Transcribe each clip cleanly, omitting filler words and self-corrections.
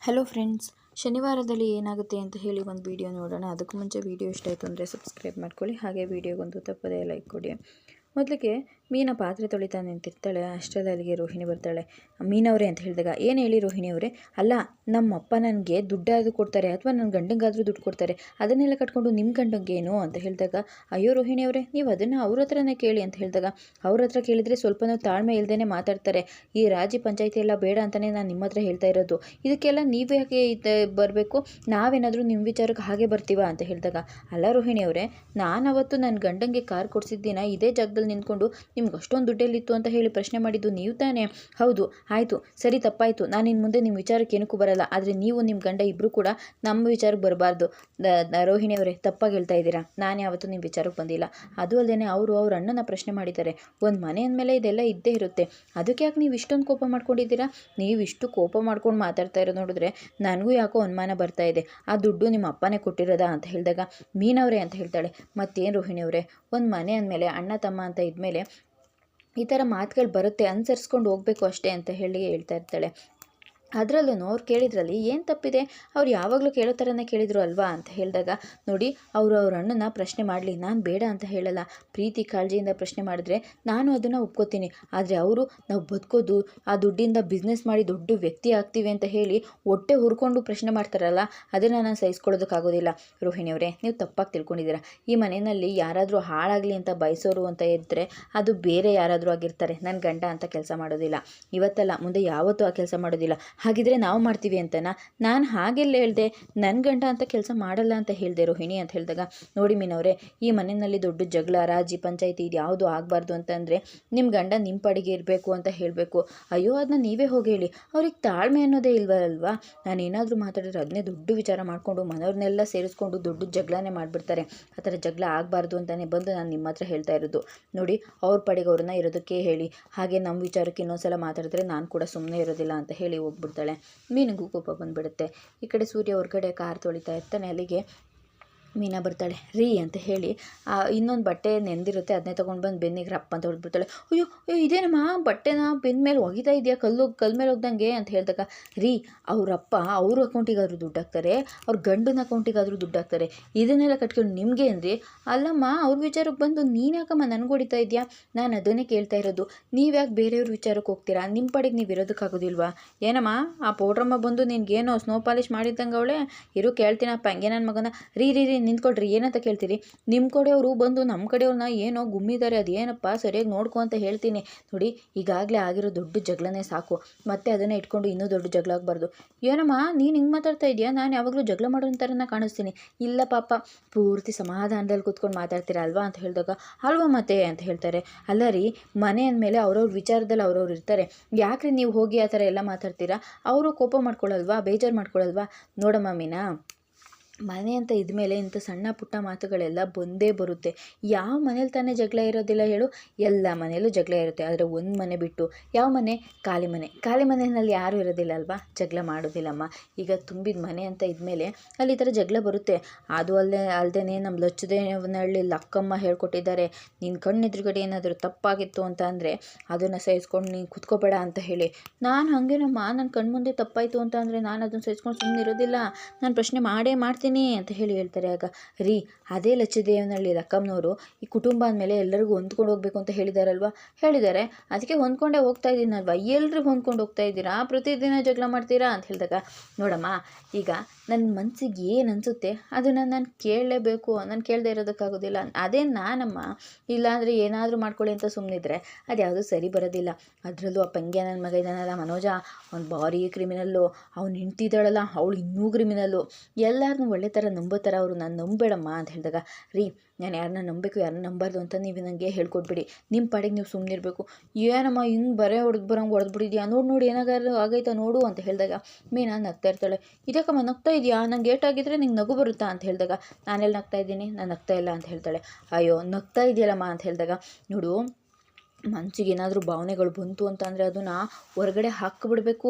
Hello friends, ಶನಿವಾರದಲ್ಲಿ ಏನಾಗುತ್ತೆ ಅಂತ ಹೇಳಿ ಒಂದು ವಿಡಿಯೋ ನೋಡೋಣ. ಅದಕ್ಕೂ ಮುಂಚೆ ವಿಡಿಯೋ ಇಷ್ಟ ಆಯಿತು ಅಂದರೆ ಸಬ್ಸ್ಕ್ರೈಬ್ ಮಾಡ್ಕೊಳ್ಳಿ. ಹಾಗೆ ವಿಡಿಯೋಗೊಂದು ತಪ್ಪದೇ ಲೈಕ್ ಕೊಡಿ. ಮೊದಲಿಗೆ ಮೀನಾ ಪಾತ್ರೆ ತೊಳಿತಾ ನಿಂತಿರ್ತಾಳೆ. ಅಷ್ಟರಲ್ಲಿ ಅಲ್ಲಿಗೆ ರೋಹಿಣಿ ಬರ್ತಾಳೆ. ಮೀನವರೇ ಅಂತ ಹೇಳಿದಾಗ, ಏನು ಹೇಳಿ ರೋಹಿಣಿ ಅವರೇ? ಅಲ್ಲ, ನಮ್ಮಪ್ಪ ನನಗೆ ದುಡ್ಡಾದರೂ ಕೊಡ್ತಾರೆ ಅಥವಾ ನನ್ನ ಗಂಡಂಗಾದರೂ ದುಡ್ಡು ಕೊಡ್ತಾರೆ, ಅದನ್ನೆಲ್ಲ ಕಟ್ಕೊಂಡು ನಿಮ್ಮ ಗಂಡಂಗೇನು ಅಂತ ಹೇಳಿದಾಗ, ಅಯ್ಯೋ ರೋಹಿಣಿ ಅವರೇ, ನೀವು ಅದನ್ನು ಅವ್ರ ಹತ್ರನೇ ಕೇಳಿ ಅಂತ ಹೇಳಿದಾಗ, ಅವ್ರ ಹತ್ರ ಕೇಳಿದರೆ ಸ್ವಲ್ಪನೂ ತಾಳ್ಮೆ ಇಲ್ಲದೇ ಮಾತಾಡ್ತಾರೆ. ಈ ರಾಜಿ ಪಂಚಾಯಿತಿ ಎಲ್ಲ ಬೇಡ ಅಂತಲೇ ನಾನು ನಿಮ್ಮ ಹತ್ರ ಹೇಳ್ತಾ ಇರೋದು. ಇದಕ್ಕೆಲ್ಲ ನೀವು ಯಾಕೆ ಬರಬೇಕು? ನಾವೇನಾದರೂ ನಿಮ್ಮ ವಿಚಾರಕ್ಕೆ ಹಾಗೆ ಬರ್ತೀವಾ ಅಂತ ಹೇಳಿದಾಗ, ಅಲ್ಲ ರೋಹಿಣಿ ಅವರೇ, ನಾನು ಅವತ್ತು ನನ್ನ ಗಂಡಂಗೆ ಕಾರ್ ಕೊಡಿಸಿದ್ದಿನ ಇದೇ ಜಾಗದಲ್ಲಿ ನಿಂತ್ಕೊಂಡು ನಿಮ್ಗೆ ಅಷ್ಟೊಂದು ದುಡ್ಡೆಲ್ಲಿತ್ತು ಅಂತ ಹೇಳಿ ಪ್ರಶ್ನೆ ಮಾಡಿದ್ದು ನೀವು ತಾನೇ? ಹೌದು, ಆಯಿತು, ಸರಿ, ತಪ್ಪಾಯಿತು. ನಾನು ಇನ್ನು ಮುಂದೆ ನಿಮ್ಮ ವಿಚಾರಕ್ಕೆ ಏನಕ್ಕೂ ಬರಲ್ಲ. ಆದರೆ ನೀವು ನಿಮ್ಮ ಗಂಡ ಇಬ್ಬರು ಕೂಡ ನಮ್ಮ ವಿಚಾರಕ್ಕೆ ಬರಬಾರ್ದು. ರೋಹಿಣಿ ಅವರೇ, ತಪ್ಪಾಗಿ ಹೇಳ್ತಾ ಇದ್ದೀರಾ. ನಾನು ಯಾವತ್ತೂ ನಿಮ್ಮ ವಿಚಾರಕ್ಕೆ ಬಂದಿಲ್ಲ. ಅದು ಅಲ್ಲದೆ ಅವ್ರ ಅಣ್ಣನ ಪ್ರಶ್ನೆ ಮಾಡಿದ್ದಾರೆ. ಒಂದು ಮನೆ ಅಂದಮೇಲೆ ಇದೆಲ್ಲ ಇದ್ದೇ ಇರುತ್ತೆ. ಅದಕ್ಕೆ ಯಾಕೆ ನೀವು ಇಷ್ಟೊಂದು ಕೋಪ ಮಾಡ್ಕೊಂಡಿದ್ದೀರಾ? ನೀವು ಇಷ್ಟು ಕೋಪ ಮಾಡ್ಕೊಂಡು ಮಾತಾಡ್ತಾ ಇರೋದು ನೋಡಿದ್ರೆ ನನಗೂ ಯಾಕೋ ಅನುಮಾನ ಬರ್ತಾ ಇದೆ. ಆ ದುಡ್ಡು ನಿಮ್ಮ ಅಪ್ಪನೇ ಕೊಟ್ಟಿರೋದಾ ಅಂತ ಹೇಳಿದಾಗ, ಮೀನವರೇ ಅಂತ ಹೇಳ್ತಾಳೆ. ಮತ್ತೇನು ರೋಹಿಣಿ ಅವರೇ, ಒಂದು ಮನೆ ಅಂದಮೇಲೆ ಅಣ್ಣ ತಮ್ಮ ಅಂತ ಇದ್ಮೇಲೆ ಈ ಥರ ಮಾತುಗಳು ಬರುತ್ತೆ, ಅನುಸರಿಸ್ಕೊಂಡು ಹೋಗಬೇಕು ಅಷ್ಟೇ ಅಂತ ಹೇಳಿ ಹೇಳ್ತಾ ಇರ್ತಾಳೆ. ಅದರಲ್ಲೂ ಅವ್ರು ಕೇಳಿದ್ರಲ್ಲಿ ಏನು ತಪ್ಪಿದೆ? ಅವ್ರು ಯಾವಾಗಲೂ ಕೇಳೋ ಥರನೇ ಕೇಳಿದ್ರು ಅಲ್ವಾ ಅಂತ ಹೇಳಿದಾಗ, ನೋಡಿ, ಅವ್ರ ಅಣ್ಣನ ಪ್ರಶ್ನೆ ಮಾಡಲಿ, ನಾನು ಬೇಡ ಅಂತ ಹೇಳಲ್ಲ. ಪ್ರೀತಿ ಕಾಳಜಿಯಿಂದ ಪ್ರಶ್ನೆ ಮಾಡಿದ್ರೆ ನಾನು ಅದನ್ನು ಒಪ್ಕೋತೀನಿ. ಆದರೆ ಅವರು ನಾವು ಬದುಕೋದು ಆ ದುಡ್ಡಿಂದ ಬಿಸ್ನೆಸ್ ಮಾಡಿ ದೊಡ್ಡ ವ್ಯಕ್ತಿ ಆಗ್ತೀವಿ ಅಂತ ಹೇಳಿ ಹೊಟ್ಟೆ ಹುರ್ಕೊಂಡು ಪ್ರಶ್ನೆ ಮಾಡ್ತಾರಲ್ಲ, ಅದನ್ನು ನಾನು ಸಹಿಸ್ಕೊಳ್ಳೋದಕ್ಕಾಗೋದಿಲ್ಲ. ರೋಹಿಣಿ ಅವರೇ, ನೀವು ತಪ್ಪಾಗಿ ತಿಳ್ಕೊಂಡಿದ್ದೀರಾ. ಈ ಮನೆಯಲ್ಲಿ ಯಾರಾದರೂ ಹಾಳಾಗಲಿ ಅಂತ ಬಯಸೋರು ಅಂತ ಇದ್ದರೆ ಅದು ಬೇರೆ ಯಾರಾದರೂ ಆಗಿರ್ತಾರೆ. ನನ್ನ ಗಂಡ ಅಂತ ಕೆಲಸ ಮಾಡೋದಿಲ್ಲ. ಇವತ್ತಲ್ಲ, ಮುಂದೆ ಯಾವತ್ತೂ ಆ ಕೆಲಸ ಮಾಡೋದಿಲ್ಲ. ಹಾಗಿದ್ರೆ ನಾವು ಮಾಡ್ತೀವಿ ಅಂತನಾ? ನಾನು ಹಾಗೆಲ್ಲ ಹೇಳಿದೆ. ನನ್ನ ಗಂಡ ಅಂತ ಕೆಲಸ ಮಾಡಲ್ಲ ಅಂತ ಹೇಳಿದೆ ರೋಹಿಣಿ ಅಂತ ಹೇಳಿದಾಗ, ನೋಡಿ ಮೀನವರೇ, ಈ ಮನೆಯಲ್ಲಿ ದೊಡ್ಡ ಜಗಳ, ರಾಜಿ ಪಂಚಾಯಿತಿ ಇದು ಯಾವುದು ಆಗಬಾರ್ದು ಅಂತಂದರೆ ನಿಮ್ಮ ಗಂಡ ನಿಮ್ಮ ಪಾಡಿಗೆ ಇರಬೇಕು ಅಂತ ಹೇಳಬೇಕು. ಅಯ್ಯೋ, ಅದನ್ನ ನೀವೇ ಹೋಗಿ ಹೇಳಿ. ಅವ್ರಿಗೆ ತಾಳ್ಮೆ ಅನ್ನೋದೇ ಇಲ್ವಲ್ವಾ? ನಾನು ಏನಾದರೂ ಮಾತಾಡಿದ್ರೆ ಅದನ್ನೇ ದೊಡ್ಡ ವಿಚಾರ ಮಾಡಿಕೊಂಡು ಮನೆಯವ್ರನ್ನೆಲ್ಲ ಸೇರಿಸ್ಕೊಂಡು ದೊಡ್ಡ ಜಗಳನೇ ಮಾಡಿಬಿಡ್ತಾರೆ. ಆ ಥರ ಜಗಳ ಆಗಬಾರ್ದು ಅಂತಲೇ ಬಂದು ನಾನು ನಿಮ್ಮ ಹತ್ರ ಹೇಳ್ತಾ ಇರೋದು. ನೋಡಿ, ಅವ್ರ ಪಾಡಿಗೆ ಅವ್ರನ್ನ ಇರೋದಕ್ಕೆ ಹೇಳಿ. ಹಾಗೆ ನಮ್ಮ ವಿಚಾರಕ್ಕೆ ಇನ್ನೊಂದ್ಸಲ ಮಾತಾಡಿದ್ರೆ ನಾನು ಕೂಡ ಸುಮ್ಮನೆ ಇರೋದಿಲ್ಲ ಅಂತ ಹೇಳಿ ಹೋಗ್ಬಿಡ್ತಾಳೆ. ಮೀನಿಗೂ ಕೋಪ ಬಂದುಬಿಡುತ್ತೆ. ಈ ಕಡೆ ಸೂರ್ಯ ಹೊರಗಡೆ ಕಾರ್ ತೊಳಿತಾ ಇರ್ತಾನೆ. ಅಲ್ಲಿಗೆ ಮೀನಾ ಬರ್ತಾಳೆ. ರೀ ಅಂತ ಹೇಳಿ ಇನ್ನೊಂದು ಬಟ್ಟೆ ನೆಂದಿರುತ್ತೆ, ಅದನ್ನೇ ತೊಗೊಂಡು ಬಂದು ಬೆನ್ನಿಗೆ ರಪ್ಪ ಅಂತ ಹೊಡೆದ್ಬಿಡ್ತಾಳೆ. ಅಯ್ಯೋ ಅಯ್ಯೋ, ಇದೇನಮ್ಮ ಬಟ್ಟೆನ ಬೆನ್ನ ಮೇಲೆ ಒಗಿತಾ ಇದೆಯಾ, ಕಲ್ಲು ಮೇಲೆ ಹೋಗ್ದಂಗೆ ಅಂತ ಹೇಳಿದಾಗ, ರೀ, ಅವರಪ್ಪ ಅವ್ರ ಅಕೌಂಟಿಗಾದರೂ ದುಡ್ಡು ಹಾಕ್ತಾರೆ, ಅವ್ರ ಗಂಡನ ಅಕೌಂಟಿಗಾದರೂ ದುಡ್ಡು ಹಾಕ್ತಾರೆ. ಇದನ್ನೆಲ್ಲ ಕಟ್ಕೊಂಡು ನಿಮಗೆ ಏನ್ರಿ? ಅಲ್ಲಮ್ಮ, ಅವ್ರ ವಿಚಾರಕ್ಕೆ ಬಂದು ನೀನು ಯಾಕಮ್ಮ ನನಗೆ ಹೊಡಿತಾ ಇದೆಯಾ? ನಾನು ಅದನ್ನೇ ಕೇಳ್ತಾ ಇರೋದು. ನೀವು ಯಾಕೆ ಬೇರೆಯವ್ರ ವಿಚಾರಕ್ಕೆ ಹೋಗ್ತೀರಾ? ನಿಮ್ಮ ಪಾಡಿಗೆ ನೀವು ಇರೋದಕ್ಕಾಗೋದಿಲ್ವಾ? ಏನಮ್ಮ, ಆ ಪೌಡ್ರಮ್ಮ ಬಂದು ನಿನ್ಗೇನೋ ಸ್ನೋ ಪಾಲಿಶ್ ಮಾಡಿದ್ದಂಗೆ ಅವಳೆ. ಇರು ಕೇಳ್ತೀನಪ್ಪ, ಹಂಗೆ ನನ್ನ ಮಗನ. ರೀ ರೀ ರೀ ನಿಂತ್ಕೊಳ್ರಿ, ಏನಂತ ಕೇಳ್ತೀರಿ? ನಿಮ್ಮ ಕಡೆಯವರು ಬಂದು ನಮ್ಮ ಕಡೆಯವ್ರನ್ನ ಏನೋ ಗುಮ್ಮಿದ್ದಾರೆ, ಅದೇನಪ್ಪ ಸರಿಯಾಗಿ ನೋಡ್ಕೊ ಅಂತ ಹೇಳ್ತೀನಿ. ನೋಡಿ, ಈಗಾಗಲೇ ಆಗಿರೋ ದೊಡ್ಡ ಜಗಳನೇ ಸಾಕು, ಮತ್ತೆ ಅದನ್ನೇ ಇಟ್ಕೊಂಡು ಇನ್ನೂ ದೊಡ್ಡ ಜಗಳ ಆಗಬಾರ್ದು. ಏನಮ್ಮ, ನೀನು ಹಿಂಗೆ ಮಾತಾಡ್ತಾ ಇದೆಯಾ? ನಾನು ಯಾವಾಗಲೂ ಜಗಳ ಮಾಡೋ ಥರನ ಕಾಣಿಸ್ತೀನಿ. ಇಲ್ಲ ಪಾಪ, ಪೂರ್ತಿ ಸಮಾಧಾನದಲ್ಲಿ ಕೂತ್ಕೊಂಡು ಮಾತಾಡ್ತೀರಾ ಅಲ್ವಾ ಅಂತ ಹೇಳಿದಾಗ, ಅಲ್ವಾ ಮತ್ತೆ ಅಂತ ಹೇಳ್ತಾರೆ. ಅಲ್ಲ ರೀ, ಮನೆ ಅಂದಮೇಲೆ ಅವ್ರವ್ರ ವಿಚಾರದಲ್ಲಿ ಅವ್ರವ್ರು ಇರ್ತಾರೆ. ಯಾಕ್ರಿ ನೀವು ಹೋಗಿ ಆ ಥರ ಎಲ್ಲ ಮಾತಾಡ್ತೀರಾ? ಅವರು ಕೋಪ ಮಾಡ್ಕೊಳ್ಳಲ್ವಾ, ಬೇಜಾರು ಮಾಡ್ಕೊಳ್ಳಲ್ವಾ? ನೋಡಮ್ಮ ಮೀನಾ, ಮನೆ ಅಂತ ಇದ್ಮೇಲೆ ಇಂಥ ಸಣ್ಣ ಪುಟ್ಟ ಮಾತುಗಳೆಲ್ಲ ಬಂದೇ ಬರುತ್ತೆ. ಯಾವ ಮನೇಲಿ ತಾನೇ ಜಗಳ ಇರೋದಿಲ್ಲ ಹೇಳು? ಎಲ್ಲ ಮನೆಯಲ್ಲೂ ಜಗಳ ಇರುತ್ತೆ. ಆದರೆ ಒಂದು ಮನೆ ಬಿಟ್ಟು, ಯಾವ ಮನೆ? ಖಾಲಿ ಮನೆ. ಖಾಲಿ ಮನೆಯಲ್ಲಿ ಯಾರೂ ಇರೋದಿಲ್ಲ ಅಲ್ವಾ? ಜಗಳ ಮಾಡೋದಿಲ್ಲಮ್ಮ. ಈಗ ತುಂಬಿದ ಮನೆ ಅಂತ ಇದ್ಮೇಲೆ ಅಲ್ಲಿ ಈ ಥರ ಜಗಳ ಬರುತ್ತೆ. ಅದು ಅಲ್ಲದೆ ನಮ್ಮ ಲಚ್ಚದೇವನಹಳ್ಳಿ ಲಕ್ಕಮ್ಮ ಹೇಳ್ಕೊಟ್ಟಿದ್ದಾರೆ, ನಿನ್ನ ಕಣ್ಣೆದುರುಗಡೆ ಏನಾದರೂ ತಪ್ಪಾಗಿತ್ತು ಅಂತ ಅಂದರೆ ಅದನ್ನು ಸಹಿಸ್ಕೊಂಡು ನೀನು ಕುತ್ಕೋಬೇಡ ಅಂತ ಹೇಳಿ. ನಾನು ಹಾಗೇನಮ್ಮ, ನನ್ನ ಕಣ್ಮುಂದೆ ತಪ್ಪಾಯಿತು ಅಂತ ಅಂದರೆ ನಾನು ಅದನ್ನು ಸಹಿಸ್ಕೊಂಡು ಸುಮ್ಮನೆ ಇರೋದಿಲ್ಲ, ನಾನು ಪ್ರಶ್ನೆ ಮಾಡ್ತೀನಿ ಅಂತ ಹೇಳಿ ಹೇಳ್ತಾರೆ. ಆಗ, ರೀ, ಅದೇ ಲಚ್ಚದೇವನಹಳ್ಳಿ ಲಕ್ಕಮ್ಮನವರು ಈ ಕುಟುಂಬ ಅಂದಮೇಲೆ ಎಲ್ಲರಿಗೂ ಹೊಂದ್ಕೊಂಡು ಹೋಗ್ಬೇಕು ಅಂತ ಹೇಳಿದಾರಲ್ವ? ಹೇಳಿದ್ದಾರೆ, ಅದಕ್ಕೆ ಹೊಂದ್ಕೊಂಡೇ ಹೋಗ್ತಾ ಇದ್ದೀನಲ್ವ? ಎಲ್ರಿಗೂ ಹೊಂದ್ಕೊಂಡು ಹೋಗ್ತಾ ಇದ್ದೀರಾ, ಪ್ರತಿದಿನ ಜಗಳ ಮಾಡ್ತೀರಾ ಅಂತ ಹೇಳಿದಾಗ, ನೋಡಮ್ಮ, ಈಗ ನನ್ನ ಮನಸ್ಸಿಗೆ ಏನು ಅನಿಸುತ್ತೆ ಅದನ್ನು ನಾನು ಕೇಳಲೇಬೇಕು. ನಾನು ಕೇಳದೆ ಇರೋದಕ್ಕಾಗೋದಿಲ್ಲ. ಅದೇ ನಾನಮ್ಮ. ಇಲ್ಲಾಂದರೆ ಏನಾದರೂ ಮಾಡ್ಕೊಳ್ಳಿ ಅಂತ ಸುಮ್ಮನಿದ್ರೆ ಅದು ಯಾವುದೂ ಸರಿ ಬರೋದಿಲ್ಲ. ಅದರಲ್ಲೂ ಆ ಪಂಗ್ಯ ನನ್ನ ಮಗ ಇದ್ದಾನಲ್ಲ ಮನೋಜ, ಅವ್ನು ಭಾರಿ ಕ್ರಿಮಿನಲ್ಲು. ಅವ್ನು ಹೆಂಡ್ತಿದ್ದಾಳಲ್ಲ, ಅವಳು ಇನ್ನೂ ಕ್ರಿಮಿನಲ್ಲು. ಎಲ್ಲರನ್ನೂ ಒಳ್ಳೆ ಥರ ನಂಬೋ ಥರ ಅವರು ನಾನು ನಂಬೇಡಮ್ಮ ಅಂತ ಹೇಳಿದಾಗ, ರೀ, ನಾನು ಯಾರನ್ನ ನಂಬಬೇಕು ಯಾರನ್ನ ನಂಬಾರ್ದು ಅಂತ ನೀವು ನನಗೆ ಹೇಳ್ಕೊಟ್ಬಿಡಿ. ನಿಮ್ಮ ಪಾಡಿಗೆ ನೀವು ಸುಮ್ಮನಿರಬೇಕು. ಏನಮ್ಮ ಹಿಂಗೆ ಬರೋಂಗೆ ಹೊಡೆದ್ಬಿಟ್ಟಿದ್ಯಾ, ನೋಡಿ ಏನಾಗಾರು ಆಗೈತಾ ನೋಡು ಅಂತ ಹೇಳಿದಾಗ, ಮೀನಾ ನಗ್ತಾ ಇರ್ತಾಳೆ. ಇದಕ್ಕಮ್ಮ ನಗ್ತಾ ಇದೆಯಾ? ನಂಗೆ ಏಟಾಗಿದ್ರೆ ನಿಂಗೆ ನಗು ಬರುತ್ತಾ ಅಂತ ಹೇಳಿದಾಗ, ನಾನೆಲ್ಲಿ ನಗ್ತಾ ಇದ್ದೀನಿ, ನಾನು ನಗ್ತಾ ಇಲ್ಲ ಅಂತ ಹೇಳ್ತಾಳೆ. ಅಯ್ಯೋ, ನಗ್ತಾ ಇದೆಯಲ್ಲಮ್ಮ ಅಂತ ಹೇಳಿದಾಗ, ನೋಡು, ಮನಸ್ಸಿಗೆ ಏನಾದರೂ ಭಾವನೆಗಳು ಬಂತು ಅಂತ ಅಂದರೆ ಅದನ್ನು ಹೊರಗಡೆ ಹಾಕಿಬಿಡ್ಬೇಕು.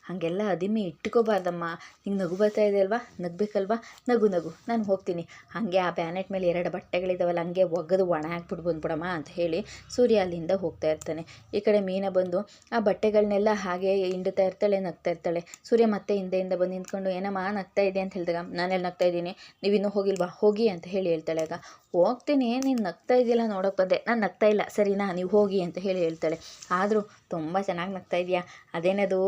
ಹಾಗೆಲ್ಲ ಅದಿಮೆ ಇಟ್ಕೋಬಾರ್ದಮ್ಮ. ನಿಂಗೆ ನಗು ಬರ್ತಾ ಇದೆ ಅಲ್ವಾ, ನಗಬೇಕಲ್ವಾ, ನಗು ನಗು, ನಾನು ಹೋಗ್ತೀನಿ. ಹಾಗೆ ಆ ಬ್ಯಾನೆಟ್ ಮೇಲೆ 2 ಬಟ್ಟೆಗಳಿದ್ದಾವಲ್ಲ ಹಂಗೆ ಒಗೆದು ಒಣ ಹಾಕ್ಬಿಟ್ಟು ಬಂದ್ಬಿಡಮ್ಮ ಅಂತ ಹೇಳಿ ಸೂರ್ಯ ಅಲ್ಲಿಂದ ಹೋಗ್ತಾ ಇರ್ತಾನೆ. ಈ ಕಡೆ ಮೀನಾ ಬಂದು ಆ ಬಟ್ಟೆಗಳನ್ನೆಲ್ಲ ಹಾಗೆ ಹಿಂಡ್ತಾ ಇರ್ತಾಳೆ, ನಗ್ತಾ ಇರ್ತಾಳೆ. ಸೂರ್ಯ ಮತ್ತೆ ಹಿಂದೆಯಿಂದ ಬಂದು ನಿಂತ್ಕೊಂಡು ಏನಮ್ಮ ನಗ್ತಾ ಇದೆ ಅಂತ ಹೇಳಿದಾಗ, ನಾನೆಲ್ಲಿ ನಗ್ತಾ ಇದ್ದೀನಿ, ನೀವಿನ್ನೂ ಹೋಗಿಲ್ವಾ, ಹೋಗಿ ಅಂತ ಹೇಳಿ ಹೇಳ್ತಾಳೆ. ಆಗ ಹೋಗ್ತೀನಿ, ನೀನು ನಗ್ತಾ ಇದೆಯಲ್ಲ ನೋಡೋಕೆ ಬಂದೆ, ನಾನು ನಗ್ತಾ ಇಲ್ಲ ಸರಿನಾ, ನೀವು ಹೋಗಿ ಅಂತ ಹೇಳಿ ಹೇಳ್ತಾಳೆ. ಆದರೂ ತುಂಬ ಚೆನ್ನಾಗಿ ನಗ್ತಾ ಇದೆಯಾ, ಅದೇನದು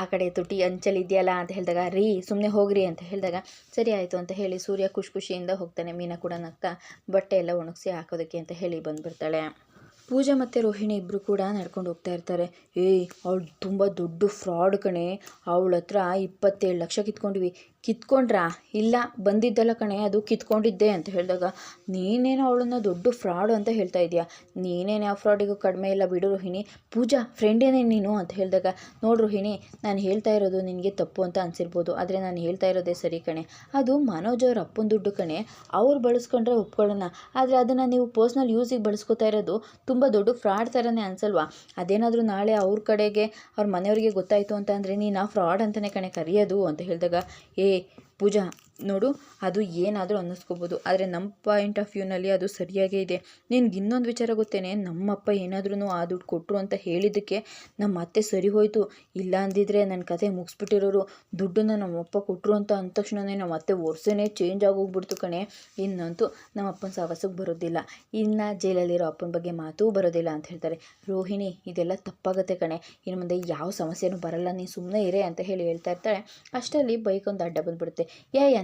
ಆ ಕಡೆ ತುಟಿ ಅಂಚಲಿದೆಯಲ್ಲ ಅಂತ ಹೇಳಿದಾಗ, ರೀ ಸುಮ್ಮನೆ ಹೋಗ್ರಿ ಅಂತ ಹೇಳಿದಾಗ, ಸರಿ ಆಯಿತು ಅಂತ ಹೇಳಿ ಸೂರ್ಯ ಖುಷಿಯಿಂದ ಹೋಗ್ತಾನೆ. ಮೀನಾ ಕೂಡ ನಗ್ತಾ ಬಟ್ಟೆ ಎಲ್ಲ ಒಣಗಿಸಿ ಹಾಕೋದಕ್ಕೆ ಅಂತ ಹೇಳಿ ಬಂದುಬಿಡ್ತಾಳೆ. ಪೂಜಾ ಮತ್ತು ರೋಹಿಣಿ ಇಬ್ಬರು ಕೂಡ ನಡ್ಕೊಂಡು ಹೋಗ್ತಾ ಇರ್ತಾರೆ. ಅವಳು ತುಂಬ ದೊಡ್ಡ ಫ್ರಾಡ್ ಕಣೆ, ಅವಳ ಹತ್ರ 27 ಲಕ್ಷ ಕಿತ್ಕೊಂಡ್ರಾ? ಇಲ್ಲ ಬಂದಿದ್ದಲ್ಲ ಕಣೆ, ಅದು ಕಿತ್ಕೊಂಡಿದ್ದೆ ಅಂತ ಹೇಳಿದಾಗ, ನೀನೇನೋ ಅವಳನ್ನು ದೊಡ್ಡ ಫ್ರಾಡು ಅಂತ ಹೇಳ್ತಾ ಇದೆಯಾ, ನೀನೇನು ಯಾವ ಫ್ರಾಡಿಗೂ ಕಡಿಮೆ ಇಲ್ಲ ಬಿಡು ರೋಹಿಣಿ, ಪೂಜಾ ಫ್ರೆಂಡೇನೇ ನೀನು ಅಂತ ಹೇಳಿದಾಗ, ನೋಡು ರೋಹಿಣಿ, ನಾನು ಹೇಳ್ತಾ ಇರೋದು ನಿನಗೆ ತಪ್ಪು ಅಂತ ಅನಿಸಿರ್ಬೋದು, ಆದರೆ ನಾನು ಹೇಳ್ತಾ ಇರೋದೇ ಸರಿ ಕಣೆ, ಅದು ಮನೋಜ್ ಅವ್ರ ಅಪ್ಪನ ದುಡ್ಡು ಕಣೆ, ಅವ್ರು ಬಳಸ್ಕೊಂಡ್ರೆ ಒಪ್ಕೊಳ್ಳೋಣ, ಆದರೆ ಅದನ್ನು ನೀವು ಪರ್ಸ್ನಲ್ ಯೂಸಿಗೆ ಬಳಸ್ಕೊತಾ ಇರೋದು ತುಂಬ ದೊಡ್ಡ ಫ್ರಾಡ್ ಥರನೇ ಅನಿಸಲ್ವಾ? ಅದೇನಾದರೂ ನಾಳೆ ಅವ್ರ ಕಡೆಗೆ ಅವ್ರ ಮನೆಯವರಿಗೆ ಗೊತ್ತಾಯಿತು ಅಂತ ಅಂದರೆ ನೀನು ಆ ಫ್ರಾಡ್ ಅಂತಲೇ ಕಣೆ ಕರೆಯೋದು ಅಂತ ಹೇಳಿದಾಗ, ಪೂಜಾ ನೋಡು, ಅದು ಏನಾದರೂ ಅನ್ನಿಸ್ಕೋಬೋದು, ಆದರೆ ನಮ್ಮ ಪಾಯಿಂಟ್ ಆಫ್ ವ್ಯೂನಲ್ಲಿ ಅದು ಸರಿಯಾಗೇ ಇದೆ. ನಿನ್ಗೆ ಇನ್ನೊಂದು ವಿಚಾರ ಗೊತ್ತೇನೆ, ನಮ್ಮಪ್ಪ ಏನಾದ್ರೂ ಆ ದುಡ್ಡು ಕೊಟ್ಟರು ಅಂತ ಹೇಳಿದ್ದಕ್ಕೆ ನಮ್ಮ ಅತ್ತೆ ಸರಿ ಹೋಯಿತು, ಇಲ್ಲ ಅಂದಿದ್ರೆ ನನ್ನ ಕತೆ ಮುಗಿಸ್ಬಿಟ್ಟಿರೋರು. ದುಡ್ಡನ್ನು ನಮ್ಮಪ್ಪ ಕೊಟ್ಟರು ಅಂತ ಅಂದ ತಕ್ಷಣವೇ ನಮ್ಮ ಅತ್ತೆ ವರ್ಷನೇ ಚೇಂಜ್ ಆಗೋಗ್ಬಿಡ್ತು ಕಣೆ. ಇನ್ನಂತೂ ನಮ್ಮ ಅಪ್ಪನ ಸವಸಕ್ಕೆ ಬರೋದಿಲ್ಲ, ಇನ್ನು ಜೈಲಲ್ಲಿರೋ ಅಪ್ಪನ ಬಗ್ಗೆ ಮಾತೂ ಬರೋದಿಲ್ಲ ಅಂತ ಹೇಳ್ತಾರೆ. ರೋಹಿಣಿ, ಇದೆಲ್ಲ ತಪ್ಪಾಗುತ್ತೆ ಕಣೆ, ಇನ್ನು ಮುಂದೆ ಯಾವ ಸಮಸ್ಯೆನೂ ಬರಲ್ಲ, ನೀನು ಸುಮ್ಮನೆ ಇರೇ ಅಂತ ಹೇಳಿ ಹೇಳ್ತಾ ಇರ್ತಾಳೆ. ಅಷ್ಟರಲ್ಲಿ ಬೈಕ್ ಒಂದು ಅಡ್ಡ ಬಂದುಬಿಡುತ್ತೆ.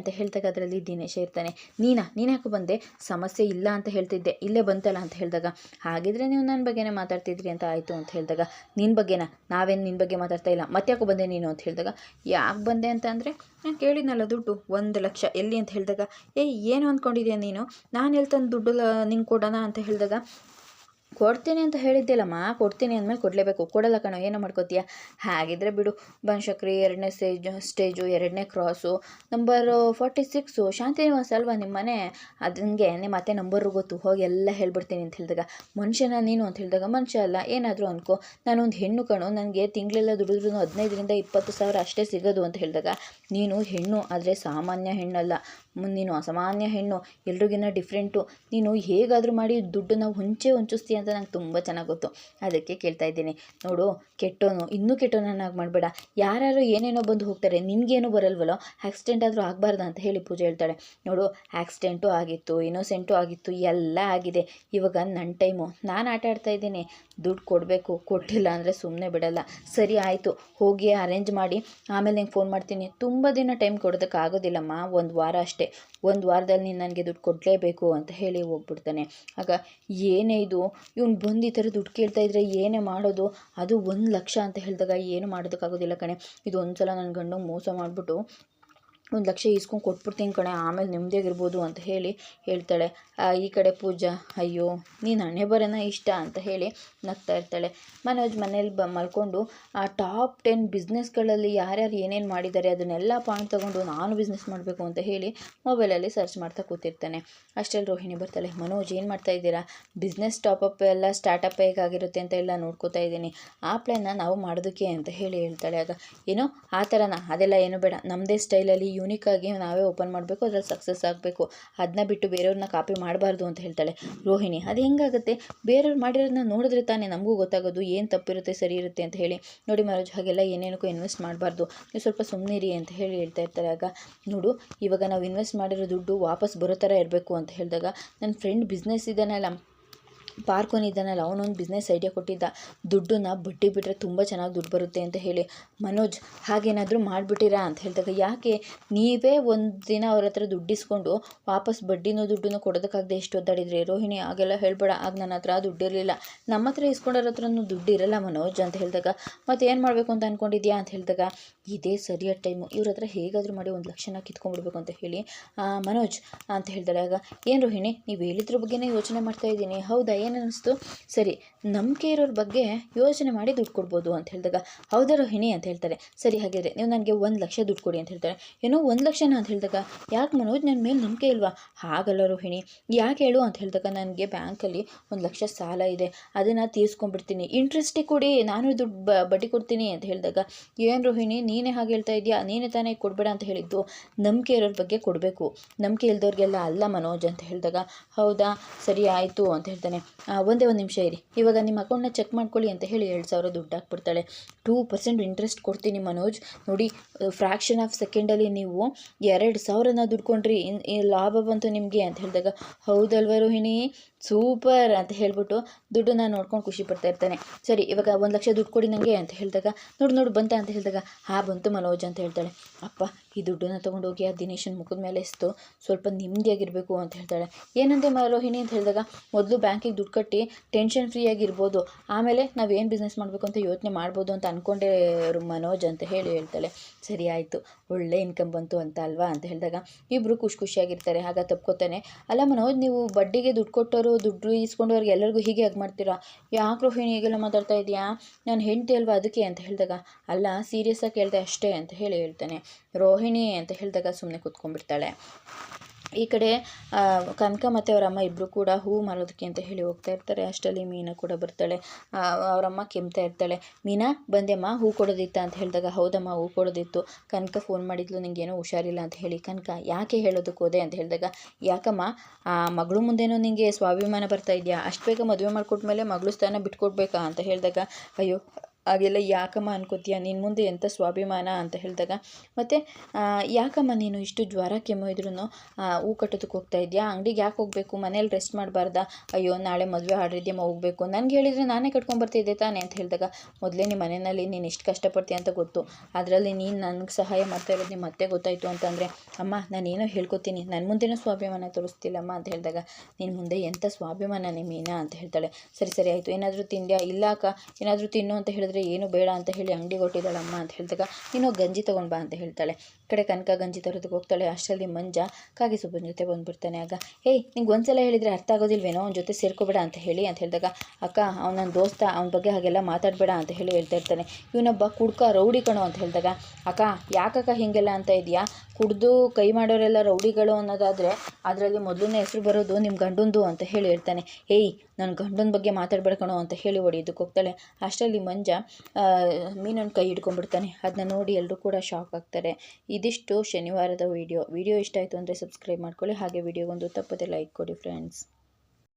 ಅಂತ ಹೇಳ್ದಾಗ ಅದರಲ್ಲಿ ದಿನೇಶ ಇರ್ತಾನೆ. ನೀನು ಯಾಕೆ ಬಂದೆ, ಸಮಸ್ಯೆ ಇಲ್ಲ ಅಂತ ಹೇಳ್ತಿದ್ದೆ, ಇಲ್ಲೇ ಬಂತಲ್ಲ ಅಂತ ಹೇಳಿದಾಗ, ಹಾಗಿದ್ರೆ ನೀವು ನನ್ನ ಬಗ್ಗೆನೇ ಮಾತಾಡ್ತಿದ್ರಿ ಅಂತ ಆಯಿತು ಅಂತ ಹೇಳಿದಾಗ, ನಿನ್ನ ಬಗ್ಗೆನಾ, ನಾವೇನು ನಿನ್ನ ಬಗ್ಗೆ ಮಾತಾಡ್ತಾ ಇಲ್ಲ, ಮತ್ತ್ಯಾಕೆ ಬಂದೆ ನೀನು ಅಂತ ಹೇಳಿದಾಗ, ಯಾಕೆ ಬಂದೆ ಅಂತ ಅಂದರೆ, ನಾನು ಕೇಳಿದ್ನಲ್ಲ ದುಡ್ಡು 1 ಲಕ್ಷ ಎಲ್ಲಿ ಅಂತ ಹೇಳಿದಾಗ, ಏನು ಅಂದ್ಕೊಂಡಿದ್ಯಾ ನೀನು, ನಾನು ಎಲ್ಲಿ ತಂದು ದುಡ್ಡು ನಿಂಗೆ ಕೊಡೋಣ ಅಂತ ಹೇಳಿದಾಗ, ಕೊಡ್ತೀನಿ ಅಂತ ಹೇಳಿದ್ದೆಲ್ಲಮ್ಮ, ಕೊಡ್ತೀನಿ ಅಂದಮೇಲೆ ಕೊಡಲೇಬೇಕು, ಕೊಡಲ್ಲ ಕಣೋ, ಏನೋ ಮಾಡ್ಕೋತೀಯ, ಹಾಗಿದ್ರೆ ಬಿಡು ಬನಶಂಕರಿ 2ನೇ ಸ್ಟೇಜು 2ನೇ ಕ್ರಾಸು ನಂಬರ್ 46 ಶಾಂತಿನಿವಾಸ ಅಲ್ವಾ ನಿಮ್ಮ ಮನೆ, ಅದಂಗೆ ನಿಮ್ಮ ಅತ್ತೆ ನಂಬರು ಗೊತ್ತು, ಹೋಗಿ ಎಲ್ಲ ಹೇಳ್ಬಿಡ್ತೀನಿ ಅಂತ ಹೇಳಿದಾಗ, ಮನುಷ್ಯನ ನೀನು ಅಂತ ಹೇಳಿದಾಗ, ಮನುಷ್ಯ ಅಲ್ಲ ಏನಾದರೂ ಅನ್ಕೋ, ನಾನೊಂದು ಹೆಣ್ಣು ಕಣೋ, ನನಗೆ ತಿಂಗಳೆಲ್ಲ ದುಡಿದ್ರೂ 15ರಿಂದ 20 ಸಾವಿರ ಅಷ್ಟೇ ಸಿಗೋದು ಅಂತ ಹೇಳಿದಾಗ, ನೀನು ಹೆಣ್ಣು ಆದರೆ ಸಾಮಾನ್ಯ ಹೆಣ್ಣಲ್ಲ, ನೀನು ಅಸಾಮಾನ್ಯ ಹೆಣ್ಣು, ಎಲ್ರಿಗಿನ್ನ ಡಿಫ್ರೆಂಟು, ನೀನು ಹೇಗಾದರೂ ಮಾಡಿ ದುಡ್ಡನ್ನು ಹೊಂಚಿಸ್ತೀಯ ಅಂತ ನಂಗೆ ತುಂಬ ಚೆನ್ನಾಗಿ ಗೊತ್ತು, ಅದಕ್ಕೆ ಕೇಳ್ತಾ ಇದ್ದೀನಿ. ನೋಡು, ಕೆಟ್ಟೋನು ಇನ್ನೂ ಕೆಟ್ಟೋನನ್ನಾಗಿ ಮಾಡಬೇಡ, ಯಾರ್ಯಾರು ಏನೇನೋ ಬಂದು ಹೋಗ್ತಾರೆ, ನಿನಗೇನು ಬರಲ್ವಲ್ಲೋ, ಆಕ್ಸಿಡೆಂಟ್ ಆದರೂ ಆಗಬಾರ್ದು ಅಂತ ಹೇಳಿ ಪೂಜೆ ಹೇಳ್ತಾಳೆ. ನೋಡು, ಆಕ್ಸಿಡೆಂಟು ಆಗಿತ್ತು, ಇನ್ನೋಸೆಂಟು ಆಗಿತ್ತು, ಎಲ್ಲ ಆಗಿದೆ, ಇವಾಗ ನನ್ನ ಟೈಮು, ನಾನು ಆಟ ಆಡ್ತಾ ಇದ್ದೀನಿ, ದುಡ್ಡು ಕೊಡಬೇಕು, ಕೊಟ್ಟಿಲ್ಲ ಅಂದರೆ ಸುಮ್ಮನೆ ಬಿಡಲ್ಲ. ಸರಿ ಆಯಿತು, ಹೋಗಿ ಅರೇಂಜ್ ಮಾಡಿ ಆಮೇಲೆ ನಿಂಗೆ ಫೋನ್ ಮಾಡ್ತೀನಿ, ತುಂಬ ದಿನ ಟೈಮ್ ಕೊಡೋದಕ್ಕಾಗೋದಿಲ್ಲಮ್ಮ, 1 ವಾರ ಅಷ್ಟೇ, 1 ವಾರದಲ್ಲಿ ನೀನು ನನಗೆ ದುಡ್ಡು ಕೊಡಲೇಬೇಕು ಅಂತ ಹೇಳಿ ಹೋಗ್ಬಿಡ್ತಾನೆ. ಆಗ ಏನೇ ಇದು, ಇವ್ನು ಬಂದು ಈ ಥರ ದುಡ್ಡು ಕೇಳ್ತಾ ಇದ್ರೆ ಏನೇ ಮಾಡೋದು, ಅದು 1 ಲಕ್ಷ ಅಂತ ಹೇಳಿದಾಗ ಏನು ಮಾಡೋದಕ್ಕಾಗೋದಿಲ್ಲ ಕಣೆ, ಇದು ಒಂದು ಸಲ ನನ್ನ ಗಂಡಂಗೆ ಮೋಸ ಮಾಡಿಬಿಟ್ಟು 1 ಲಕ್ಷ ಇಸ್ಕೊಂಡು ಕೊಟ್ಬಿಡ್ತೀನಿ ಕಣೆ, ಆಮೇಲೆ ನೆಮ್ಮದಿಯಾಗಿರ್ಬೋದು ಅಂತ ಹೇಳಿ ಹೇಳ್ತಾಳೆ. ಈ ಕಡೆ ಪೂಜಾ, ಅಯ್ಯೋ ನೀನು ಹಣೆ ಬರೋಣ ಇಷ್ಟ ಅಂತ ಹೇಳಿ ನಗ್ತಾ ಇರ್ತಾಳೆ. ಮನೋಜ್ ಮನೇಲಿ ಮಲ್ಕೊಂಡು ಆ ಟಾಪ್ 10 ಬಿಸ್ನೆಸ್ಗಳಲ್ಲಿ ಯಾರ್ಯಾರು ಏನೇನು ಮಾಡಿದ್ದಾರೆ ಅದನ್ನೆಲ್ಲ ಪಾಯಿಂಟ್ ತೊಗೊಂಡು ನಾನು ಬಿಸ್ನೆಸ್ ಮಾಡಬೇಕು ಅಂತ ಹೇಳಿ ಮೊಬೈಲಲ್ಲಿ ಸರ್ಚ್ ಮಾಡ್ತಾ ಕೂತಿರ್ತಾನೆ. ಅಷ್ಟರಲ್ಲಿ ರೋಹಿಣಿ ಬರ್ತಾಳೆ. ಮನೋಜ್ ಏನು ಮಾಡ್ತಾ ಇದ್ದೀರಾ, ಬಿಸ್ನೆಸ್ ಟಾಪಪ್ ಎಲ್ಲ ಸ್ಟಾರ್ಟಪ್ ಹೇಗಾಗಿರುತ್ತೆ ಅಂತ ಎಲ್ಲ ನೋಡ್ಕೋತಾ ಇದ್ದೀನಿ, ಆ ಪ್ಲ್ಯಾನ್ನ ನಾವು ಮಾಡೋದಕ್ಕೆ ಅಂತ ಹೇಳಿ ಹೇಳ್ತಾಳೆ. ಆಗ ಏನೋ ಆ ಥರನಾ, ಅದೆಲ್ಲ ಏನು ಬೇಡ, ನಮ್ಮದೇ ಸ್ಟೈಲಲ್ಲಿ ಯೂನಿಕಾಗಿ ನಾವೇ ಓಪನ್ ಮಾಡಬೇಕು, ಅದರಲ್ಲಿ ಸಕ್ಸಸ್ ಆಗಬೇಕು, ಅದನ್ನ ಬಿಟ್ಟು ಬೇರೆಯವ್ರನ್ನ ಕಾಪಿ ಮಾಡಬಾರ್ದು ಅಂತ ಹೇಳ್ತಾಳೆ. ರೋಹಿಣಿ, ಅದು ಹೆಂಗಾಗುತ್ತೆ, ಬೇರೆಯವ್ರು ಮಾಡಿರೋದನ್ನ ನೋಡಿದ್ರೆ ತಾನೇ ನಮಗೂ ಗೊತ್ತಾಗೋದು ಏನು ತಪ್ಪಿರುತ್ತೆ ಸರಿ ಇರುತ್ತೆ ಅಂತ ಹೇಳಿ. ನೋಡಿ ಮನೋಜ್, ಹಾಗೆಲ್ಲ ಏನೇನಕ್ಕೂ ಇನ್ವೆಸ್ಟ್ ಮಾಡಬಾರ್ದು, ನೀವು ಸ್ವಲ್ಪ ಸುಮ್ಮನಿರಿ ಅಂತ ಹೇಳಿ ಹೇಳ್ತಾ ಇರ್ತಾರೆ. ಆಗ ನೋಡು, ಇವಾಗ ನಾವು ಇನ್ವೆಸ್ಟ್ ಮಾಡಿರೋ ದುಡ್ಡು ವಾಪಸ್ ಬರೋ ಥರ ಇರಬೇಕು ಅಂತ ಹೇಳಿದಾಗ, ನನ್ನ ಫ್ರೆಂಡ್ ಬಿಸ್ನೆಸ್ ಇದ್ದಾನಲ್ಲ, ಪಾರ್ಕೋನಿದ್ದಾನಲ್ಲ, ಅವನೊಂದು ಬಿಸ್ನೆಸ್ ಐಡಿಯಾ ಕೊಟ್ಟಿದ್ದ, ದುಡ್ಡನ್ನ ಬಡ್ಡಿ ಬಿಟ್ಟರೆ ತುಂಬ ಚೆನ್ನಾಗಿ ದುಡ್ಡು ಬರುತ್ತೆ ಅಂತ ಹೇಳಿ. ಮನೋಜ್, ಹಾಗೇನಾದರೂ ಮಾಡಿಬಿಟ್ಟಿರಾ ಅಂತ ಹೇಳಿದಾಗ, ಯಾಕೆ ನೀವೇ ಒಂದು ದಿನ ಅವ್ರ ಹತ್ರ ದುಡ್ಡು ಇಸ್ಕೊಂಡು ವಾಪಸ್ ಬಡ್ಡಿನೂ ದುಡ್ಡನ್ನು ಕೊಡೋದಕ್ಕಾಗದೆ ಎಷ್ಟು ಒದ್ದಾಡಿದ್ರಿ. ರೋಹಿಣಿ, ಹಾಗೆಲ್ಲ ಹೇಳಬೇಡ, ಆಗ ನನ್ನ ಹತ್ರ ದುಡ್ಡಿರಲಿಲ್ಲ, ನಮ್ಮ ಹತ್ರ ಇಸ್ಕೊಂಡೋರ ಹತ್ರನೂ ದುಡ್ಡು ಇರಲ್ಲ ಮನೋಜ್ ಅಂತ ಹೇಳಿದಾಗ, ಮತ್ತೆ ಏನು ಮಾಡಬೇಕು ಅಂತ ಅಂದ್ಕೊಂಡಿದ್ಯಾ ಅಂತ ಹೇಳಿದಾಗ, ಇದೇ ಸರಿಯಾದ ಟೈಮು, ಇವ್ರ ಹತ್ರ ಹೇಗಾದರೂ ಮಾಡಿ 1 ಲಕ್ಷನ ಕಿತ್ಕೊಂಡ್ಬಿಡ್ಬೇಕು ಅಂತ ಹೇಳಿ ಮನೋಜ್ ಅಂತ ಹೇಳ್ತಾಳೆ. ಆಗ ಏನು ರೋಹಿಣಿ, ನೀವು ಹೇಳಿದ್ರ ಬಗ್ಗೆನೇ ಯೋಚನೆ ಮಾಡ್ತಾ ಇದ್ದೀನಿ, ಹೌದಾ, ಏನು ಅನ್ನಿಸ್ತು, ಸರಿ ನಂಬಿಕೆ ಇರೋರ ಬಗ್ಗೆ ಯೋಚನೆ ಮಾಡಿ ದುಡ್ಡು ಕೊಡ್ಬೋದು ಅಂತ ಹೇಳಿದಾಗ, ಹೌದಾ ರೋಹಿಣಿ ಅಂತ ಹೇಳ್ತಾರೆ. ಸರಿ ಹಾಗಿದ್ರೆ ನೀವು ನನಗೆ 1,00,000 ದುಡ್ಡು ಕೊಡಿ ಅಂತ ಹೇಳ್ತಾರೆ. ಏನೋ 1,00,000 ಅಂತ ಹೇಳಿದಾಗ, ಯಾಕೆ ಮನೋಜ್ ನನ್ನ ಮೇಲೆ ನಂಬಿಕೆ ಇಲ್ವಾ? ಹಾಗಲ್ಲ ರೋಹಿಣಿ, ಯಾಕೆ ಹೇಳು ಅಂತ ಹೇಳಿದಾಗ, ನನಗೆ ಬ್ಯಾಂಕಲ್ಲಿ 1,00,000 ಸಾಲ ಇದೆ, ಅದನ್ನು ತೀರಿಸ್ಕೊಂಡ್ಬಿಡ್ತೀನಿ, ಇಂಟ್ರೆಸ್ಟೇ ಕೊಡಿ, ನಾನು ದುಡ್ಡು ಬಡ್ಡಿ ಕೊಡ್ತೀನಿ ಅಂತ ಹೇಳಿದಾಗ, ಏನು ರೋಹಿಣಿ ನೀನೇ ಹಾಗೆ ಹೇಳ್ತಾ ಇದೆಯಾ, ನೀನೇ ತಾನೇ ಕೊಡಬೇಡ ಅಂತ ಹೇಳಿದ್ದು, ನಂಬಿಕೆ ಇರೋರ ಬಗ್ಗೆ ಕೊಡಬೇಕು, ನಂಬಿಕೆ ಇಲ್ದವ್ರಿಗೆಲ್ಲ ಅಲ್ಲ ಮನೋಜ್ ಅಂತ ಹೇಳಿದಾಗ, ಹೌದಾ ಸರಿ ಆಯಿತು ಅಂತ ಹೇಳ್ತಾನೆ. ಒಂದೇ ಒಂದು ನಿಮಿಷ ಇರಿ, ಇವಾಗ ನಿಮ್ಮ ಅಕೌಂಟ್ನ ಚೆಕ್ ಮಾಡ್ಕೊಳ್ಳಿ ಅಂತ ಹೇಳಿ 2,000 ದುಡ್ಡು ಹಾಕ್ಬಿಡ್ತಾಳೆ. 2% ಇಂಟ್ರೆಸ್ಟ್ ಕೊಡ್ತೀನಿ ಮನೋಜ್, ನೋಡಿ ಫ್ರ್ಯಾಕ್ಷನ್ ಆಫ್ ಸೆಕೆಂಡಲ್ಲಿ ನೀವು 2,000ನ ದುಡ್ಕೊಂಡ್ರಿ, ಲಾಭ ಬಂತು ನಿಮಗೆ ಅಂತ ಹೇಳಿದಾಗ, ಹೌದಲ್ವ ರೋಹಿಣಿ ಸೂಪರ್ ಅಂತ ಹೇಳ್ಬಿಟ್ಟು ದುಡ್ಡನ್ನ ನೋಡ್ಕೊಂಡು ಖುಷಿ ಪಡ್ತಾ ಇರ್ತಾನೆ. ಸರಿ ಇವಾಗ 1,00,000 ದುಡ್ಡು ಕೊಡಿ ನನಗೆ ಅಂತ ಹೇಳಿದಾಗ, ನೋಡು ಬಂತ ಅಂತ ಹೇಳಿದಾಗ, ಬಂತು ಮನೋಜ್ ಅಂತ ಹೇಳ್ತಾಳೆ. ಅಪ್ಪ ಈ ದುಡ್ಡನ್ನು ತೊಗೊಂಡೋಗಿ ಆ ದಿನೇಶನ ಮುಖದ ಮೇಲೆ ಎಸ್ತು ಸ್ವಲ್ಪ ನೆಮ್ಮದಿಯಾಗಿರಬೇಕು ಅಂತ ಹೇಳ್ತಾಳೆ. ಏನಂತೆ ರೋಹಿಣಿ ಅಂತ ಹೇಳಿದಾಗ, ಮೊದಲು ಬ್ಯಾಂಕಿಗೆ ದುಡ್ಡು ಕಟ್ಟಿ ಟೆನ್ಷನ್ ಫ್ರೀ ಆಗಿರ್ಬೋದು, ಆಮೇಲೆ ನಾವೇನು ಬಿಸ್ನೆಸ್ ಮಾಡಬೇಕು ಅಂತ ಯೋಚನೆ ಮಾಡ್ಬೋದು ಅಂತ ಅಂದ್ಕೊಂಡೆ ಮನೋಜ್ ಅಂತ ಹೇಳ್ತಾಳೆ. ಸರಿ ಆಯಿತು, ಒಳ್ಳೆ ಇನ್ಕಮ್ ಬಂತು ಅಂತ ಅಲ್ವಾ ಅಂತ ಹೇಳಿದಾಗ, ಇಬ್ಬರು ಖುಷಿಯಾಗಿರ್ತಾರೆ. ಆಗ ತಪ್ಕೋತಾನೆ, ಅಲ್ಲ ಮನೋಜ್ ನೀವು ಬಡ್ಡಿಗೆ ದುಡ್ಡು ಕೊಟ್ಟವರು ದುಡ್ಡು ಇಸ್ಕೊಂಡವ್ರಿಗೆ ಎಲ್ಲರಿಗೂ ಹೀಗೆ ಆಗಿ ಮಾಡ್ತೀರಾ, ಯಾಕೆ ರೋಹಿಣಿ ಹೀಗೆಲ್ಲ ಮಾತಾಡ್ತಾ ಇದೆಯಾ, ನಾನು ಹೆಂಡ್ತಿ ಅಲ್ವಾ ಅದಕ್ಕೆ ಅಂತ ಹೇಳಿದಾಗ, ಅಲ್ಲ ಸೀರಿಯಸ್ ಆಗಿ ಕೇಳಿದೆ ಅಷ್ಟೇ ಅಂತ ಹೇಳ್ತಾನೆ. ರೋಹಿಣಿ ಅಂತ ಹೇಳಿದಾಗ ಸುಮ್ಮನೆ ಕೂತ್ಕೊಂಡ್ಬಿಡ್ತಾಳೆ. ಈ ಕಡೆ ಕನಕ ಮತ್ತು ಅವರಮ್ಮ ಇಬ್ಬರು ಕೂಡ ಹೂ ಮಾರೋದಕ್ಕೆ ಅಂತ ಹೇಳಿ ಹೋಗ್ತಾ ಇರ್ತಾರೆ. ಅಷ್ಟರಲ್ಲಿ ಮೀನಾ ಕೂಡ ಬರ್ತಾಳೆ. ಅವರಮ್ಮ ಕೆಮ್ತಾ ಇರ್ತಾಳೆ. ಮೀನಾ ಬಂದೆಮ್ಮ ಹೂ ಕೊಡೋದಿತ್ತ ಅಂತ ಹೇಳಿದಾಗ, ಹೌದಮ್ಮ ಹೂ ಕೊಡೋದಿತ್ತು, ಕನಕ ಫೋನ್ ಮಾಡಿದ್ಲು ನಿಂಗೇನೋ ಹುಷಾರಿಲ್ಲ ಅಂತ ಹೇಳಿ. ಕನಕ ಯಾಕೆ ಹೇಳೋದಕ್ಕೆ ಹೋದೆ ಅಂತ ಹೇಳಿದಾಗ, ಯಾಕಮ್ಮ ಮಗಳು ಮುಂದೇನೋ ನಿಂಗೆ ಸ್ವಾಭಿಮಾನ ಬರ್ತಾ ಇದೆಯಾ, ಅಷ್ಟು ಬೇಗ ಮದುವೆ ಮಾಡಿಕೊಟ್ಮೇಲೆ ಮಗಳು ಸ್ಥಾನ ಬಿಟ್ಕೊಡ್ಬೇಕಾ ಅಂತ ಹೇಳಿದಾಗ, ಅಯ್ಯೋ ಹಾಗೆಲ್ಲ ಯಾಕಮ್ಮ ಅನ್ಕೋತೀಯ, ನಿನ್ನ ಮುಂದೆ ಎಂಥ ಸ್ವಾಭಿಮಾನ ಅಂತ ಹೇಳಿದಾಗ, ಮತ್ತು ಯಾಕಮ್ಮ ನೀನು ಇಷ್ಟು ಜ್ವರ ಕೆಮ್ಮು ಇದ್ರೂ ಹೂ ಕಟ್ಟೋದಕ್ಕೆ ಹೋಗ್ತಾ ಇದೆಯಾ, ಅಂಗಡಿಗೆ ಯಾಕೆ ಹೋಗಬೇಕು, ಮನೇಲಿ ರೆಸ್ಟ್ ಮಾಡಬಾರ್ದಾ, ಅಯ್ಯೋ ನಾಳೆ ಮದುವೆ ಆಡ್ರಿದ್ಯಮ್ಮ ಹೋಗಬೇಕು, ನನಗೆ ಹೇಳಿದರೆ ನಾನೇ ಕಟ್ಕೊಂಡ್ಬರ್ತಿದ್ದೆ ತಾನೆ ಅಂತ ಹೇಳಿದಾಗ, ಮೊದಲೇ ನಿಮ್ಮ ಮನೆಯಲ್ಲಿ ನೀನು ಎಷ್ಟು ಕಷ್ಟಪಡ್ತೀಯ ಅಂತ ಗೊತ್ತು, ಅದರಲ್ಲಿ ನೀನು ನನಗೆ ಸಹಾಯ ಮಾಡ್ತಾ ಇರೋದು ನಿಮ್ಮ ಮತ್ತೆ ಗೊತ್ತಾಯಿತು ಅಂತಂದರೆ, ಅಮ್ಮ ನಾನೇನೋ ಹೇಳ್ಕೊತೀನಿ, ನನ್ನ ಮುಂದೆನೂ ಸ್ವಾಭಿಮಾನ ತೋರಿಸ್ತಿಲ್ಲಮ್ಮ ಅಂತ ಹೇಳಿದಾಗ, ನಿನ್ನ ಮುಂದೆ ಎಂಥ ಸ್ವಾಭಿಮಾನನೇ ಮೀನಾ ಅಂತ ಹೇಳ್ತಾಳೆ. ಸರಿ ಆಯಿತು, ಏನಾದರೂ ತಿಂದ್ಯಾ, ಇಲ್ಲ ಅಕ್ಕ ಏನಾದರೂ ತಿನ್ನು ಅಂತ ಹೇಳಿದ್ರೆ ಏನು ಬೇಡ ಅಂತ ಹೇಳಿ ಅಂಗಡಿಗೆ ಹೊಟ್ಟಿದ್ದಾಳಮ್ಮ ಅಂತ ಹೇಳಿದಾಗ, ನೀನು ಗಂಜಿ ತೊಗೊಂಡು ಬಾ ಅಂತ ಹೇಳ್ತಾಳೆ. ಈ ಕಡೆ ಕನಕ ಗಂಜಿ ತರೋದಕ್ಕೆ ಹೋಗ್ತಾಳೆ. ಅಷ್ಟರಲ್ಲಿ ಮಂಜ ಕಾಗಿ ಸೊಪ್ಪಿನ ಜೊತೆ ಬಂದುಬಿಡ್ತಾನೆ. ಆಗ ನಿಂಗೆ ಒಂದ್ಸಲ ಹೇಳಿದರೆ ಅರ್ಥ ಆಗೋದಿಲ್ವೇನೋ, ಅವ್ನ ಜೊತೆ ಸೇರ್ಕೋಬೇಡ ಅಂತ ಹೇಳಿದಾಗ, ಅಕ್ಕ ಅವ್ನು ನನ್ನ ದೋಸ್ತ, ಅವನ ಬಗ್ಗೆ ಹಾಗೆಲ್ಲ ಮಾತಾಡಬೇಡ ಅಂತ ಹೇಳ್ತಾ ಇರ್ತಾನೆ. ಇವನೊಬ್ಬ ಕುಡ್ಕ ರೌಡಿ ಕಣೋ ಅಂತ ಹೇಳಿದಾಗ, ಅಕ್ಕ ಯಾಕಕ್ಕ ಹೀಗೆಲ್ಲ ಅಂತ ಇದೆಯಾ, ಕುಡ್ದು ಕೈ ಮಾಡೋರೆಲ್ಲ ರೌಡಿಗಳು ಅನ್ನೋದಾದರೆ ಅದರಲ್ಲಿ ಮೊದಲನೇ ಹೆಸರು ಬರೋದು ನಿಮ್ಮ ಗಂಡಂದು ಅಂತ ಹೇಳ್ತಾನೆ. ನನ್ನ ಗಂಡನ ಬಗ್ಗೆ ಮಾತಾಡಬೇಡ ಕಣೋ ಅಂತ ಹೇಳಿ ಹೊಡಿಯೋದಕ್ಕೆ ಹೋಗ್ತಾಳೆ. ಅಷ್ಟರಲ್ಲಿ ಮಂಜ ಮೀನನ್ನು ಕೈ ಹಿಡ್ಕೊಂಡ್ಬಿಡ್ತಾನೆ. ಅದನ್ನ ನೋಡಿ ಎಲ್ಲರೂ ಕೂಡ ಶಾಕ್ ಆಗ್ತಾರೆ. ಇದಿಷ್ಟು ಶನಿವಾರದ ವಿಡಿಯೋ ಇಷ್ಟ ಆಯಿತು ಅಂದರೆ ಸಬ್ಸ್ಕ್ರೈಬ್ ಮಾಡ್ಕೊಳ್ಳಿ. ಹಾಗೆ ವಿಡಿಯೋಗೊಂದು ತಪ್ಪದೆ ಲೈಕ್ ಕೊಡಿ ಫ್ರೆಂಡ್ಸ್.